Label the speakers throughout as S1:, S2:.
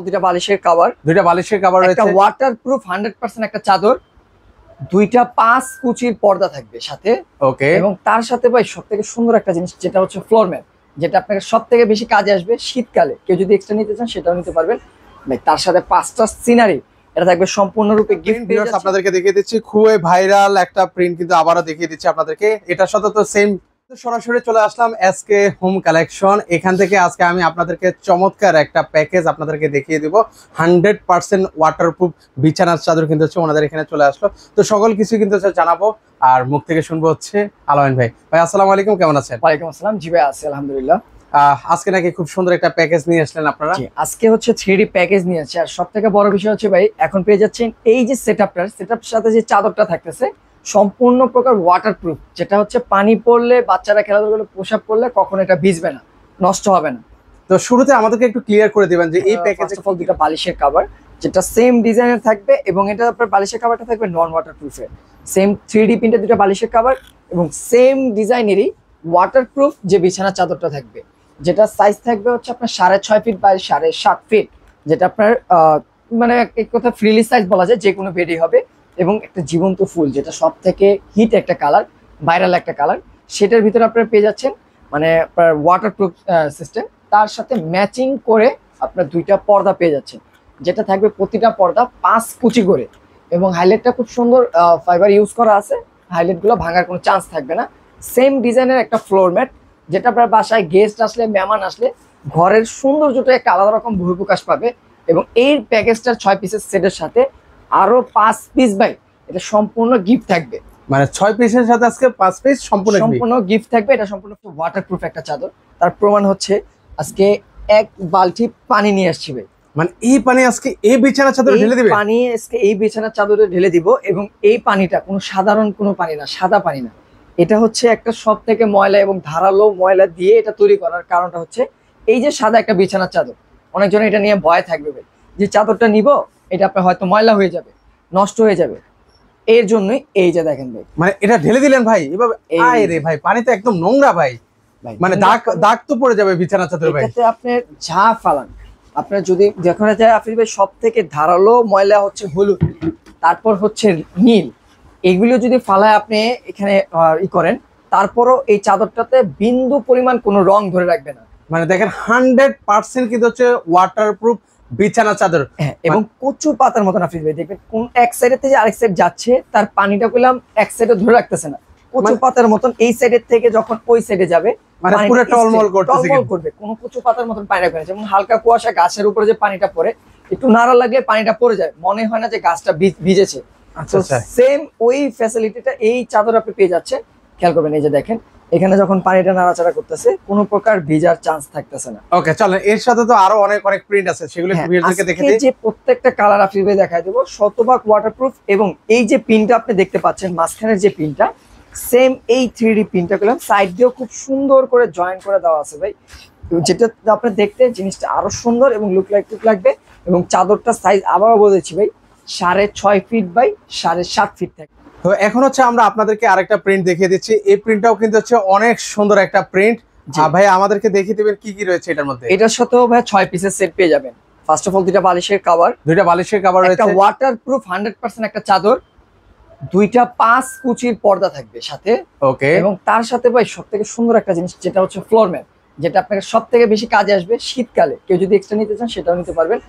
S1: দুইটা বালিশের কভার,
S2: রয়েছে,
S1: একটা ওয়াটারপ্রুফ 100% একটা চাদর, দুইটা 5 কুচির পর্দা থাকবে সাথে।
S2: ওকে,
S1: এবং তার সাথে ভাই সবথেকে সুন্দর একটা জিনিস যেটা হচ্ছে ফ্লোর ম্যাট, যেটা আপনাকে সবথেকে বেশি কাজে আসবে শীতকালে। কেউ যদি এক্সট্রা নিতে চান সেটাও নিতে পারবেন ভাই। তার সাথে 5টা সিনারি, এটা থাকবে সম্পূর্ণরূপে গিফট।
S2: আপনাদেরকে দেখিয়ে দিচ্ছি খুবই ভাইরাল একটা প্রিন্ট, কিন্তু আবারও দেখিয়ে দিচ্ছি আপনাদেরকে। এটার সাথে তো সেম। সরাসরি চলে আসলাম এসকে হোম কালেকশন। এখান থেকে আজকে আমি আপনাদেরকে চমৎকার একটা প্যাকেজ আপনাদেরকে দেখিয়ে দিব। 100% ওয়াটারপ্রুফ বিছানার চাদর কিন্তু হচ্ছে ওনাদের এখানে চলে আসলো। তো সকল কিছু কিন্তু হচ্ছে জানাবো, আর মুখ থেকে শুনবো হচ্ছে আলামিন ভাই। ভাই আসসালামু আলাইকুম, কেমন আছেন?
S1: ওয়ালাইকুম আসসালাম। জি ভাই আছি আলহামদুলিল্লাহ।
S2: আজকে নাকি খুব সুন্দর একটা প্যাকেজ নিয়ে আসলেন আপনারা?
S1: আজকে হচ্ছে 3D প্যাকেজ নিয়ে আসছে। আর সব থেকে বড় বিষয় হচ্ছে ভাই, এখন পেয়ে যাচ্ছেন এই যে সেটআপটার সাথে যে চাদরটা থাকতেছে সম্পূর্ণ প্রকার ওয়াটারপ্রুফ, যেটা হচ্ছে পানি পড়লে, বাচ্চারা খেলাধুলা করলে, পোশাক পরলে কখনো এটা ভিজবে না, নষ্ট হবে না।
S2: তো শুরুতে আমাদেরকে একটু ক্লিয়ার করে দিবেন যে এই প্যাকেজে
S1: দুটো বালিশের কভার, যেটা সেম ডিজাইনের থাকবে, এবং এটা আপনার বালিশের কভারটা থাকবে নন ওয়াটারপ্রুফের। সেম 3D প্রিন্টের দুটো বালিশের কভার এবং সেম ডিজাইনেরই ওয়াটারপ্রুফ যে বিছানার চাদরটা থাকবে, যেটা সাইজ থাকবে হচ্ছে আপনার 6.5 ফিট বাই 7.5 ফিট, যেটা আপনার মানে এক কথা ফ্রিলি সাইজ বলা যায়, যে কোনো বেডই হবে। এবং একটা জীবন্ত ফুল, যেটা সব থেকে হিট একটা কালার, ভাইরাল একটা কালার, সেটার ভিতরে আপনারা পেয়ে যাচ্ছেন মানে আপনার ওয়াটারপ্রুফ সিস্টেম। তার সাথে ম্যাচিং করে আপনার দুইটা পর্দা পেয়ে যাচ্ছেন, যেটা থাকবে প্রতিটা পর্দা 5 কুচি করে। এবং হাইলাইটটা খুব সুন্দর ফাইবার ইউজ করা আছে, হাইলাইটগুলো ভাঙার কোনো চান্স থাকবে না। সেম ডিজাইনের একটা ফ্লোর ম্যাট, যেটা আপনার বাসায় গেস্ট আসলে, মেহমান আসলে ঘরের সৌন্দর্যটা একটা আলাদা রকম বহিঃপ্রকাশ পাবে। এবং এই প্যাকেজটার 6 পিসের সেটের সাথে আরো 5 পিস ভাই এটা সম্পূর্ণ গিফট থাকবে।
S2: মানে 6 পিসের সাথে আজকে 5 পিস সম্পূর্ণ
S1: গিফট থাকবে। এটা সম্পূর্ণ ওয়াটারপ্রুফ একটা চাদর। তার প্রমাণ হচ্ছে আজকে এক বালতি পানি নিয়ে আসছি ভাই।
S2: মানে এই পানি আজকে এই বিছানার চাদরে ঢেলে দিবেন?
S1: পানি আজকে এই বিছানার চাদরে ঢেলে দিব। এবং এই পানিটা কোনো সাধারণ কোনো পানি না, সাদা পানি না। এটা হচ্ছে একটা সব থেকে ময়লা এবং ধারালো ময়লা দিয়ে এটা তৈরি করার কারণটা হচ্ছে এই যে সাদা একটা বিছানার চাদর, অনেকজন এটা নিয়ে ভয় থাকবে ভাই যে চাদরটা নিব, এটা আপনার হয়তো ময়লা হয়ে যাবে, নষ্ট হয়ে যাবে। এর জন্যই এই যে দেখেন ভাই,
S2: মানে এটা ঢেলে দিলেন ভাই এভাবে? আয় রে ভাই, পানি তো একদম নোংরা ভাই, মানে দাগ তো পড়ে যাবে বিছানার চাদরে ভাই।
S1: এটাতে আপনি যা ফালান, আপনার যদি দেখা যায় আপনি ভাই সব থেকে ধারালো ময়লা হচ্ছে হলুদ, তারপর হচ্ছে নীল, এগুলো যদি ফালায় আপনি এখানে করেন, তারপরও এই চাদরটাতে বিন্দু পরিমাণ কোনো রং ধরে রাখবে না।
S2: মানে দেখেন 100% কিন্তু হচ্ছে ওয়াটারপ্রুফ বিছানা চাদর।
S1: এবং কচু পাতার মতন আপনি দেখবেন কোন এক সাইডের থেকে আরেক সাইড যাচ্ছে, তার পানিটা কইলাম এক সাইডে ধরে রাখতেছে না, কচু পাতার মতন এই সাইডের থেকে যখন ওই সাইডে যাবে
S2: মানে পুরো টলমল করবে,
S1: কোনো কচু পাতার মতন পানি রাখবে না। যেমন হালকা কুয়াশা গাছের উপরে যে পানিটা পড়ে, একটু নাড়া লাগলে পানিটা পড়ে যায়, মনে হয় না যে গাছটা ভিজেছে। সেম ওই ফ্যাসিলিটিটা এই চাদর আপনি পেয়ে যাচ্ছেন। খেয়াল করবেন, এই যে দেখেন এখানে যখন পানিটা নাড়াচাড়া করতেছে কোনো প্রকার ভিজার চান্স থাকতেছে না।
S2: ওকে চলেন, এর সাথে তো আরো অনেক প্রিন্ট আছে, সেগুলো একটু ভিউয়ারদেরকে দেখে দেই।
S1: যে প্রত্যেকটা কালার আপনি দেখাই দেব, শতভাগ ওয়াটারপ্রুফ। এবং এই যে পিনটা আপনি দেখতে পাচ্ছেন মাঝখানের যে পিনটা, সেম এই 3D পিনটা করলাম, সাইড দিয়েও খুব সুন্দর করে জয়েন করে দেওয়া আছে ভাই, যেটা আপনি দেখতে জিনিসটা আরো সুন্দর এবং লুক লাগবে। এবং চাদরটা সাইজ আবারও বলেছি ভাই 6.5 ফিট বাই 7.5 ফিট থাকে।
S2: তো এখন হচ্ছে আমরা আপনাদেরকে আরেকটা প্রিন্ট দেখিয়ে দিচ্ছি। এই প্রিন্টটাও কিন্তু হচ্ছে অনেক সুন্দর একটা প্রিন্ট। ভাই আমাদেরকে দেখিয়ে দিবেন কি কি রয়েছে এটার মধ্যে?
S1: এটার সাথেও ভাই 6 পিসের সেট পেয়ে যাবেন। ফার্স্ট অফ অল দুইটা বালিশের কভার রয়েছে, একটা ওয়াটারপ্রুফ 100% একটা চাদর, দুইটা 5 কুচির পর্দা থাকবে সাথে।
S2: ওকে,
S1: এবং তার সাথে ভাই সবথেকে সুন্দর একটা জিনিস, যেটা হচ্ছে ফ্লোর ম্যাট, যেটা আপনাকে সবথেকে বেশি কাজে আসবে শীতকালে। কেউ যদি এক্সট্রা নিতে চান সেটাও নিতে পারবেন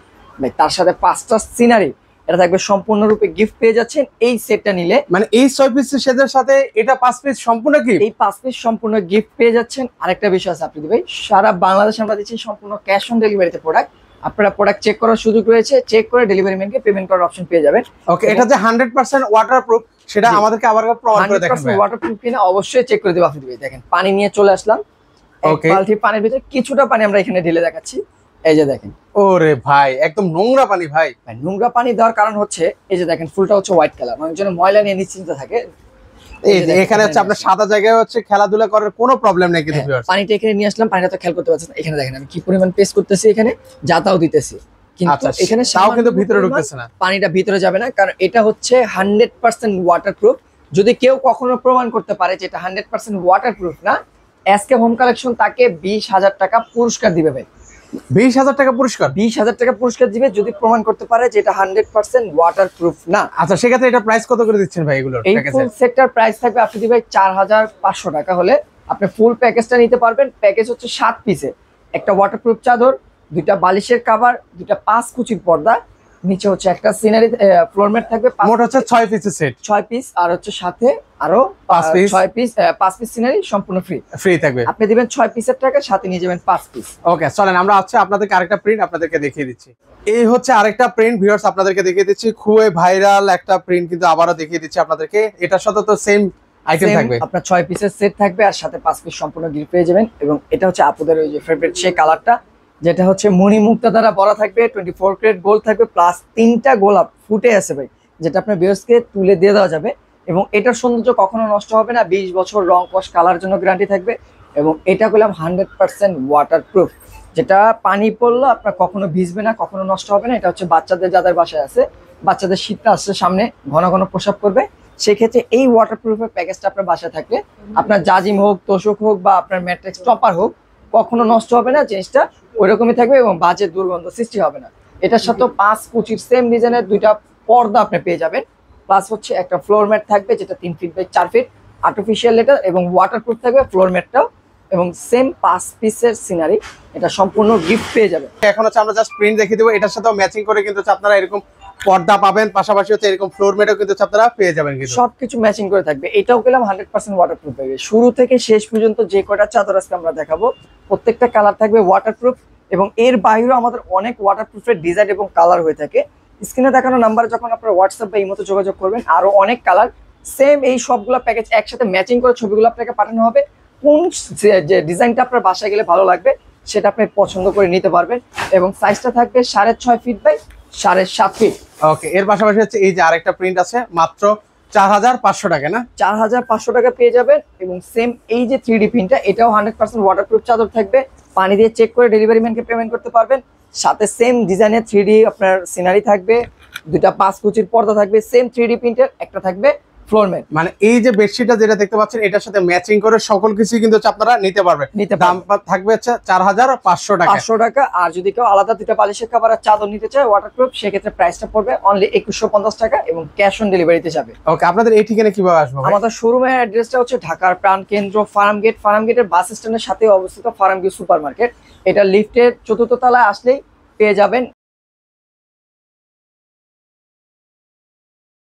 S1: ভাই। তার সাথে 5টা সিনারি, এটা থাকবে সম্পূর্ণরূপে গিফট পেয়ে যাচ্ছেন এই সেটটা নিলে।
S2: মানে এই 6 পিসের সেটের সাথে এটা 5 পিস সম্পূর্ণ গিফট,
S1: এই 5 পিস সম্পূর্ণ গিফট পেয়ে যাচ্ছেন। আরেকটা বিষয় আছে আপনি ভাই, সারা বাংলাদেশে আমরা দিচ্ছি সম্পূর্ণ ক্যাশ অন ডেলিভারিতে প্রোডাক্ট। আপনারা প্রোডাক্ট চেক করার সুযোগ রয়েছে, চেক করে ডেলিভারি ম্যানকে পেমেন্ট করার অপশন পেয়ে যাবেন।
S2: ওকে, এটা যে 100% ওয়াটারপ্রুফ সেটা আমাদেরকে আবার প্রমাণ করে দেখাবেন।
S1: 100% ওয়াটারপ্রুফ কিনা অবশ্যই চেক করে দেব আপনি ভাই। দেখেন পানি নিয়ে চলে আসলাম, এক বালতি পানির ভিতরে কিছুটা পানি আমরা এখানে ঢেলে দেখাচ্ছি। এই যে দেখেন,
S2: ওরে ভাই একদম নোংরা পানি ভাই।
S1: নোংরা পানি দেওয়ার কারণ হচ্ছে এই যে দেখেন ফুলটা হচ্ছে হোয়াইট কালার, অনেকজন ময়লা নিয়ে নিশ্চিন্ত থাকে।
S2: এখানে হচ্ছে আপনার সাদা জায়গায় হচ্ছে খেলাধুলা করার কোনো প্রবলেম নেই কিন্তু ভিউয়ার্স।
S1: পানিটা এখানে নিয়ে আসলাম, পানিটা তো খেয়াল করতে পারছেন, এখানে দেখেন আমি কি পরিমাণ পেস্ট করতেছি, এখানে যাতাও দিতেছি, কিন্তু এখানে
S2: তাও কিন্তু ভিতরে ঢুকতেছে না,
S1: পানিটা ভিতরে যাবে না, কারণ এটা হচ্ছে 100% ওয়াটারপ্রুফ। যদি কেউ কখনো প্রমাণ করতে পারে যে এটা 100% ওয়াটারপ্রুফ না, এসকে হোম কালেকশন তাকে 20,000 টাকা পুরস্কার দিবে ভাই।
S2: 20,000 টাকা পুরস্কার।
S1: 20,000 টাকা পুরস্কার দিবে যদি প্রমাণ করতে পারে যে এটা 100% ওয়াটারপ্রুফ না।
S2: আচ্ছা, সেক্ষেত্রে এটা প্রাইস কত করে দিচ্ছেন ভাই এগুলোর
S1: এই
S2: প্যাকেজে?
S1: ফুল সেটটার প্রাইস থাকবে আপনি দিবেন 4,500 টাকা হলে আপনি ফুল প্যাকেজটা নিতে পারবেন। প্যাকেজ হচ্ছে 7 পিসের, একটা ওয়াটারপ্রুফ চাদর, দুইটা বালিশের কভার, দুইটা 5 কুচির পর্দা, নিচে হচ্ছে একটা সিনারি ফ্লোর ম্যাট থাকবে,
S2: মোট হচ্ছে 6 পিসের সেট।
S1: 6 পিস, আর হচ্ছে সাথে আরো
S2: 5 পিস
S1: 6 পিস 5 পিস সিনারি সম্পূর্ণ ফ্রি
S2: ফ্রি থাকবে।
S1: আপনি দিবেন 6 পিসের টাকা, সাথে নিয়ে যাবেন 5 পিস।
S2: ওকে, চলেন আমরা আচ্ছা আপনাদেরকে আরেকটা প্রিন্ট আপনাদেরকে দেখিয়ে দিচ্ছি। এই হচ্ছে আরেকটা প্রিন্ট ভিউয়ার্স, আপনাদেরকে দেখিয়ে দিচ্ছি। খুবই ভাইরাল একটা প্রিন্ট কিন্তু আবারও দেখিয়ে দিচ্ছি আপনাদেরকে। এটার সাথে তো সেম আইটেম থাকবে,
S1: আপনার 6 পিসের সেট থাকবে আর সাথে 5 পিস সম্পূর্ণ গিফট পেয়ে যাবেন। এবং এটা হচ্ছে আপুদের ওই যে ফেভারিট সেই কালারটা, যেটা হচ্ছে মণি মুক্তা দ্বারা বলা থাকবে, 24 ক্যারেট গোল্ড থাকবে, প্লাস 3টা গোলাপ ফুটে আছে ভাই, যেটা আপনার ভিউয়ার্সকে তুলে দিয়ে দেওয়া যাবে। এবং এটার সৌন্দর্য কখনো নষ্ট হবে না, 20 বছর রং কস কালার জন্য গ্যারান্টি থাকবে। এবং এটা করলাম 100% ওয়াটারপ্রুফ, যেটা পানি পড়লে আপনার কখনো ভিজবে না, কখনো নষ্ট হবে না। এটা হচ্ছে বাচ্চাদের যাদের বাসায় আছে, বাচ্চাদের শীতটা আসছে সামনে, ঘন ঘন প্রসাব করবে, সেক্ষেত্রে এই ওয়াটারপ্রুফের প্যাকেজটা আপনার বাসায় থাকলে আপনার জাজিম হোক, তোষক হোক বা আপনার ম্যাট্রিক্স টপার হোক, কখনো নষ্ট হবে না, জিনিসটা ওইরকমই থাকবে এবং বাজে দুর্গন্ধ সৃষ্টি হবে না। এটার সাথে 5 কুচির সেম ডিজাইনের দুইটা পর্দা আপনি পেয়ে যাবেন, প্লাস হচ্ছে একটা ফ্লোর ম্যাট থাকবে যেটা 3 feet by 4 feet, artificial leather এবং ওয়াটারপ্রুফ থাকবে ফ্লোর ম্যাটটাও, এবং সেম 5 পিসের সিনারি, এটা সম্পূর্ণ গিফট পেয়ে যাবেন।
S2: এখন হচ্ছে আমরা জাস্ট প্রিন্ট দেখিয়ে দেবো, এটার সাথেও ম্যাচিং করে কিন্তু হচ্ছে আপনারা এরকম পর্দা পাবেন, পাশাপাশি হচ্ছে এরকম ফ্লোর ম্যাটও কিন্তু হচ্ছে আপনারা পেয়ে যাবেন কিন্তু।
S1: সবকিছু ম্যাচিং করে থাকবে। এটাও পেলাম 100% ওয়াটারপ্রুফ পাবে। শুরু থেকে শেষ পর্যন্ত যে কয়টা চাদর আজকে আমরা দেখাবো প্রত্যেকটা কালার থাকবে ওয়াটারপ্রুফ, এবং এর বাইরেও আমাদের অনেক ওয়াটারপ্রুফের ডিজাইন এবং কালার হয়ে থাকে। স্ক্রিনে দেখানো নাম্বারে যখন আপনারা হোয়াটসঅ্যাপ বা ইমোতে যোগাযোগ করবেন, আরো অনেক কালার সেম এই সবগুলো প্যাকেজ একসাথে ম্যাচিং করে ছবিগুলো আপনাকে পাঠানো হবে। কোন যে ডিজাইনটা আপনার বাসায় গেলে ভালো লাগবে সেটা আপনি পছন্দ করে নিতে পারবেন। এবং সাইজটা থাকবে 6.5 ফিট বাই 7.5 ফিট।
S2: ওকে, এর পাশাপাশি হচ্ছে এই যে আরেকটা প্রিন্ট আছে মাত্র 4,500 টাকা না?
S1: 4,500 টাকা পেয়ে যাবেন। এবং সেম এই যে 3D প্রিন্টটা, এটাও 100% ওয়াটারপ্রুফ চাদর থাকবে, পানি দিয়ে চেক করে ডেলিভারি ম্যানকে পেমেন্ট করতে পারবেন। সাথে সেম ডিজাইনের 3D আপনার সিনারি থাকবে, দুইটা 5 কুচির পর্দা থাকবে, সেম 3D প্রিন্টের একটা থাকবে ফ্লোর ম্যাট।
S2: মানে এই যে বেডশিটটা যেটা দেখতে পাচ্ছেন এটার সাথে ম্যাচিং করে সকল কিছু কিন্তু হচ্ছে আপনারা নিতে পারবেন। দাম থাকবে হচ্ছে 4,500 টাকা।
S1: 500 টাকা। আর যদি কেউ আলাদা দুইটা বালিশের কভার আর চাদর নিতে চায় ওয়াটারপ্রুফ, সেক্ষেত্রে প্রাইসটা পড়বে অনলি 2150 টাকা এবং ক্যাশ অন ডেলিভারিতে যাবে।
S2: ওকে, আপনাদের এই ঠিকানা কিভাবে আসবে?
S1: আমাদের শোরুমের অ্যাড্রেসটা হচ্ছে ঢাকার প্রাণকেন্দ্র ফার্ম গেটের বাস স্ট্যান্ডের সাথে অবস্থিত ফার্ম ভিউ সুপার মার্কেট। এটা লিফটের 4র্থ তলায় আসলেই পেয়ে যাবেন।